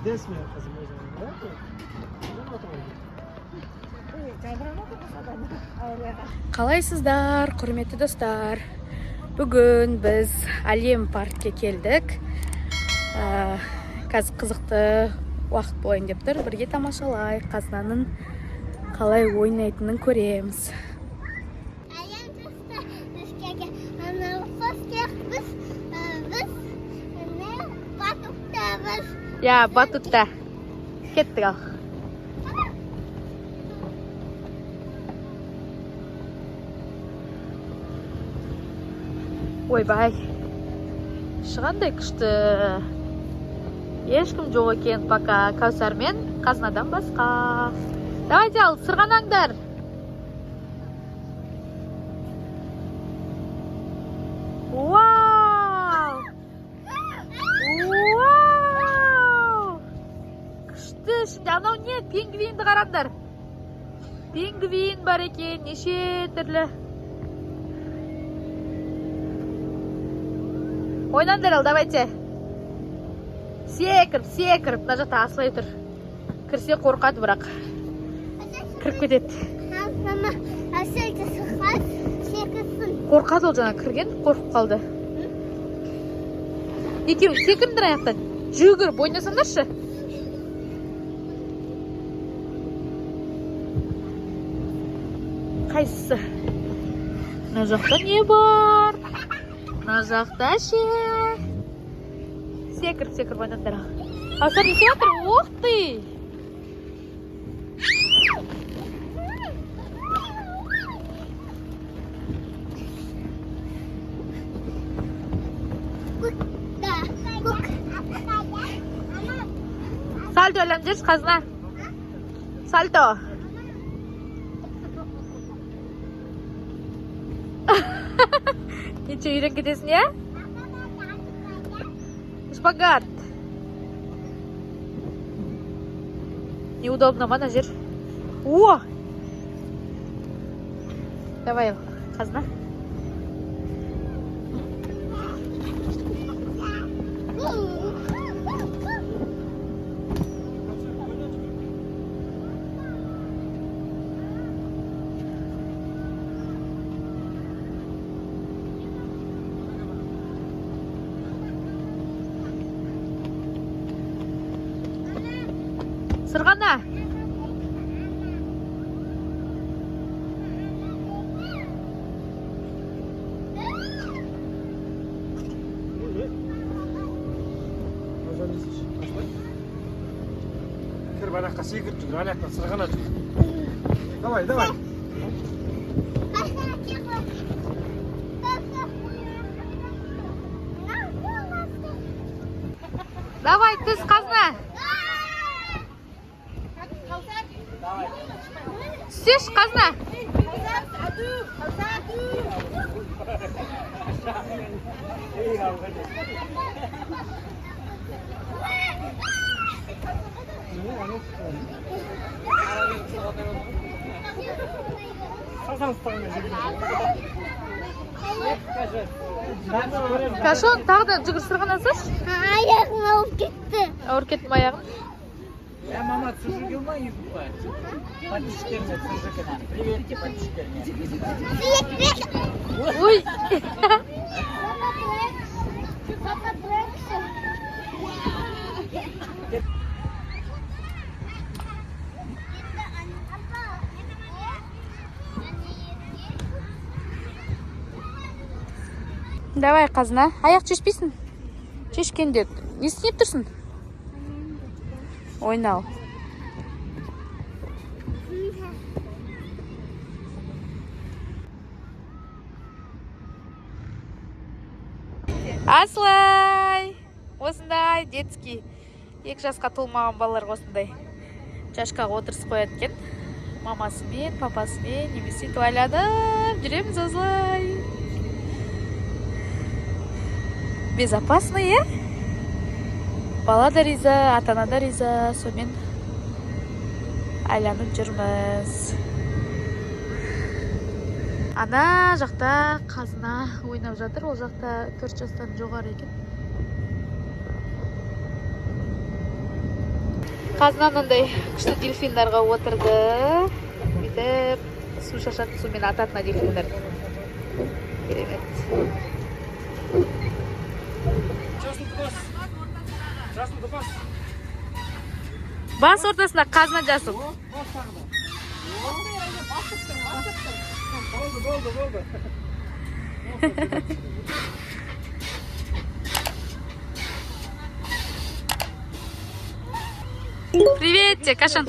Desme kızım o zaman. Қалайсыздар, құрметті достар. Бүгін біз Әлем паркке келдік. Қазір қызықты уақыт болайын деп тұр. Бірге тамашалайық, қазынаның қалай ойнайтынын көреміз. Я, батутта. Кеттік ал. Ойбай, шығандай күшті. Ешкім жоқ екен пока Кәусар мен қазынадан басқа. Давайте ал, сырғанаңдар. Вау! Вау! Күшті, ішінде анау не? Пингвинді қараңдар. Пингвин бар екен, неше түрлі. Ойнаңдар ал, давайте. Секіріп, мына жақта асылай тұр. Кірсе қорқады бірақ. Кіріп кетеді. Қорқады ол жаңа кірген, қорқып қалды. Екеуің секіріңдер аяқтан. Жүгіріп ойнасаңдаршы. Қайсысы? Мына жақта не бар? Мына жақта ше. Секіріп ойнаңдар. Кәусар не істеп жатыр? Оқ ты! Сальто өлем жүрші қазына. Сальто. Ничего, үйрен кетесің, я? Шпагат. Неудобно, мана жер. О! Давай, қазына. Сырғана. Кір банаққа секіріп жүр, анаяқтан сырғана жүр. Давай. Давай, түс қазына. Сеш қазына. Кашон, тағы да жүгір сырғанасыз? Аяғым ауыр кетті. Ауыр кетті ме аяғым? Я мама цужигил на ютубе. Подписчикеріне цужигил. Приветики подписчикеріне. Привет. Ой! Папа Брексон. Давай, қазына. Аяқ шешпейсің? Шешкенде. Не істеп тұрсың? Ойнау. Аслай! Осындай детский. 2 жасқа толмаған балалар осындай. Жашқаға отырсып қояды екен. Мамасымен, папасымен, немесе туалядып жүреміз осылай. Безопасно, е? Бала да риза, ата-ана да риза, сонымен айланып жүрміз. Ана жақта қазына ойнап жатыр. Ол жақта 4 жастан жоғары екен. Қазына мынандай күшті дельфиндарға отырды. Бүйтіп су шашатын сумен ататына дельфиндар. Керемет. Жасылды бас. Бас ортасында қазына жасыл. Болды. Приветте, қашан?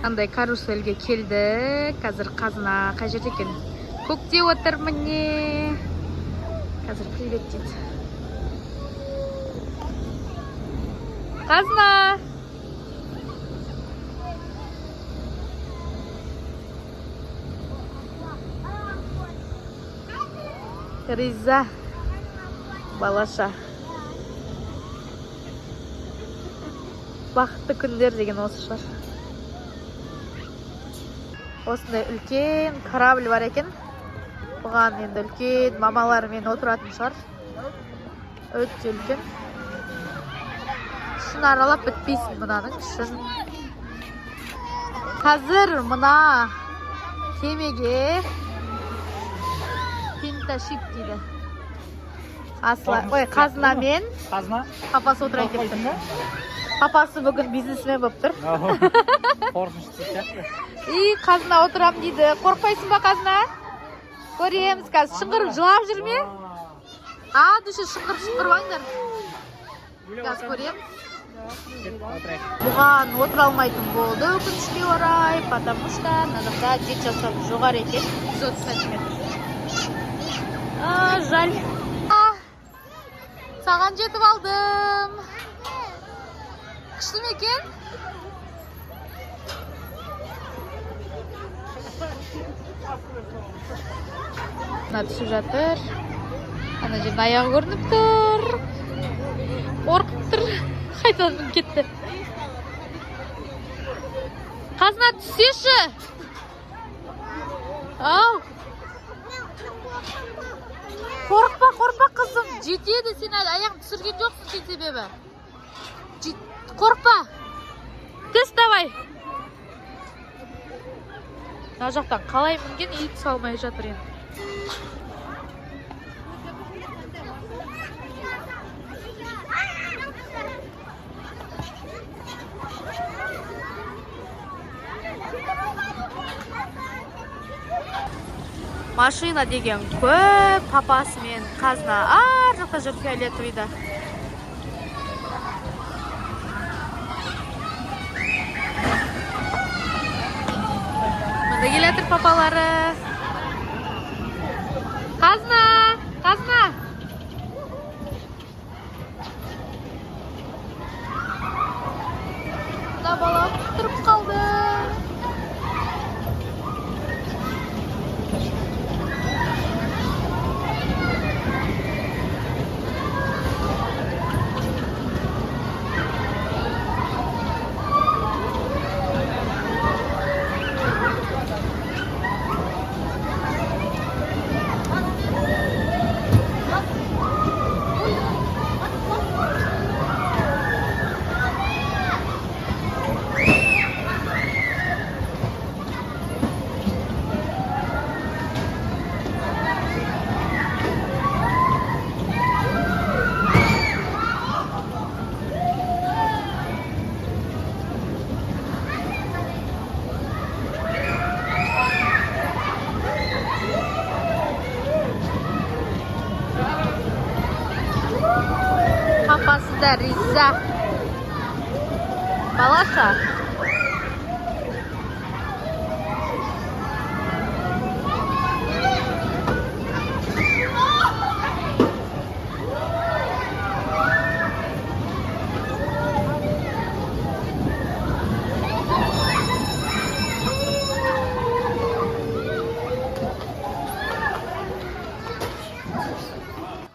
Андай карусельге келді. Қазір қазына қай жерде екен? Көкте отыр міне. Қазір привет дейді. Қазына. Риза. Балаша. Бақытты күндер деген осы шығар. Осындай үлкен корабль бар екен. Бұған енді үлкен мамаларымен отыратын шығар. Өте үлкен. Ішін аралап бітпейсің мұнаның ішін. Қазір мұна кемеге пинта-шип дейді. Қазына мен папасы отырайын депті. Папасы бүгін бизнесмен болып тұр. Қорқынышты сияқты. Қазына отырам дейді. Қорқпайсың ба қазына? Көреміз қазір. Шыңғырып жылап жүрме? Дүші шыңғырып ойындар. Қазір көреміз. Бұған отыра алмайтын болды өкінішке орай, потому что мына 7 жастан жоғары екен, 130 сантиметр. Жаль. Саған жетіп алдым. Күшті ме екен? Мына түсіп жатыр. Ана жердің аяғы көрініп тұр. Қорқып тұр. Қайтадан кетті. Қазына түсеші. Ау. Қорқпа қызым. Жетеді, сен аяғын түсірген жоқсың сен себебі. Қорқпа. Түс давай. Мына жақтан қалай мінген ит салмай жатыр енді. Машина деген көп, папасы мен қазына ар жақта жүр фиолетовыйда. Мында келетір папалары. Қазына. Мында бала тұрып қалды. Папасы да риза. Балаша.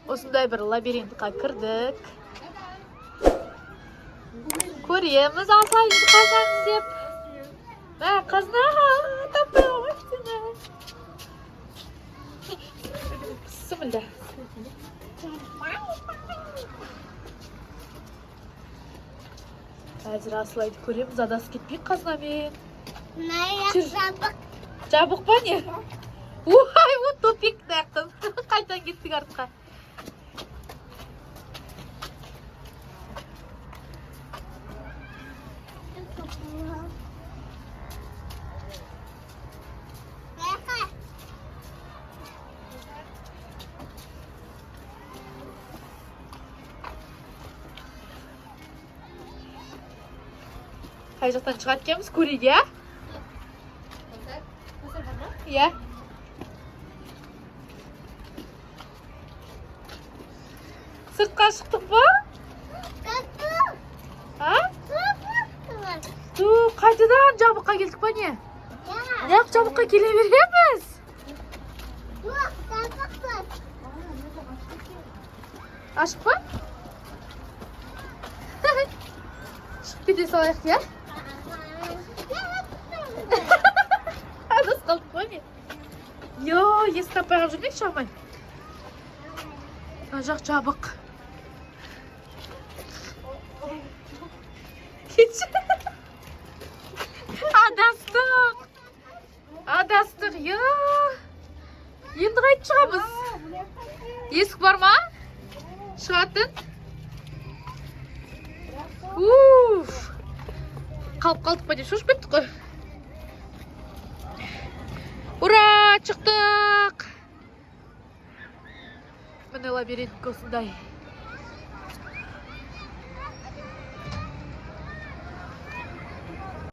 Осындай бір лабиринтқа кірдік. Көреміз, алсайыз қазан деп. Қазына таппай оғаштыны. Сымылда. Әзір асылайды көреміз, адасып кетпейік қазынамен. Наяқ жабық. Жабық па не? Ой, о топик дәқтім. Қайтан кеттік артқа. Қай жақтан шығады екенбіз, көрейік, иә? Иә. Сыртқа шықтық па? А? Қайтадан жабыққа келдік па не? Неғып жабыққа келе береміз? Ашық па? Шығып кете салайық, иә? Адас қалдық па не? Йо, есік таппай қалып жүрмейік шамай. Мына жақ жабық. Кетші. Адастық. Адастық, йо. Енді қайтып шығамыз? Есік бар ма? Шығатын? Қалып қалдық па деп шошып кеттік қой. Ура, шықтық. Міне лабиринт осындай.